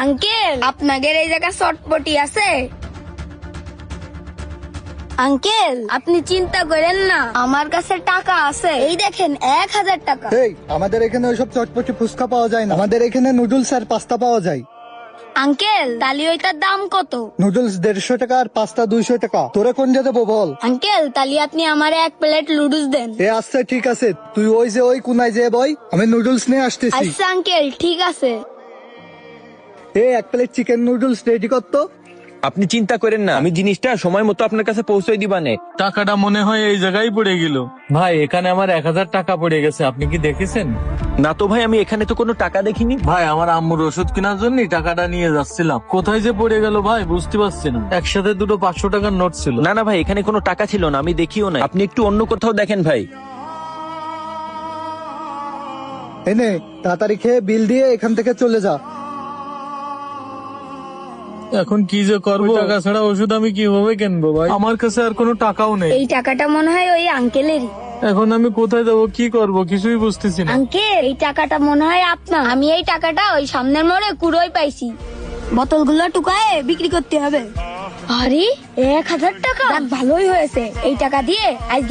Uncle আপনাদের এই জায়গা চটপটি আছে? আঙ্কেল আপনি চিন্তা করেন না, আমার কাছে টাকা আছে, এই দেখেন 1000 টাকা। এই আমাদের এখানে ওইসব চটপটি ফুচকা পাওয়া যায় না, আমাদের এখানে নুডলস আর পাস্তা পাওয়া যায়। আঙ্কেল তাহলে ওইটার দাম কত? নুডলস 150 টাকা আর পাস্তা 200 টাকা। তোরা কোন যেতে বল? আঙ্কেল তাহলে আপনি আমারে 1 প্লেট নুডলস দেন। আচ্ছা ঠিক আছে, তুই ওই কোনায় যে বই, আমি নুডলস নিয়ে আসতেছি। আচ্ছা আঙ্কেল ঠিক আছে। 1 প্লেট চিকেন নুডলস রেডি করতো। আপনি চিন্তা করেন না, আমি জিনিসটা সময় মতো আপনার কাছে পৌঁছে দিবানে। টাকাটা মনে হয় এই জায়গায় পড়ে গেল। ভাই এখানে আমার 1000 টাকা পড়ে গেছে, আপনি কি দেখেছেন? না তো ভাই, আমি এখানে তো কোনো টাকা দেখিনি। ভাই আমার আম্মুর ওষুধ কেনার জন্য টাকাটা নিয়ে যাচ্ছিলাম, কোথায় যে পড়ে গেল ভাই বুঝতে পারছি না। একসাথে দুটো 500 টাকার নোট ছিল। না না ভাই, এখানে কোনো টাকা ছিল না, আমি দেখিও না। আপনি একটু অন্য কোথাও দেখেন ভাই। এনে তাড়াতাড়ি খেয়ে বিল দিয়ে এখান থেকে চলে যা। এখন কি যে করবো, টাকা ছাড়া ওষুধ আমি কিভাবে কিনবো ভাই? আমার কাছে আর কোনো টাকাও নেই। এই টাকাটা মনে হয় ওই আঙ্কেলেরই। এখন আমি কোথায় যাবো, কি করব কিছুই বুঝতেছি না। আঙ্কেল এই টাকাটা মনে হয় আপনার। আমি এই টাকাটা ওই সামনের মোড়ে কুড়োই পাইছি, বোতলগুলো টুকায়ে বিক্রি করতে হবে। আরে 1000 টাকা, যাক ভালোই হয়েছে, এই টাকা দিয়ে আজ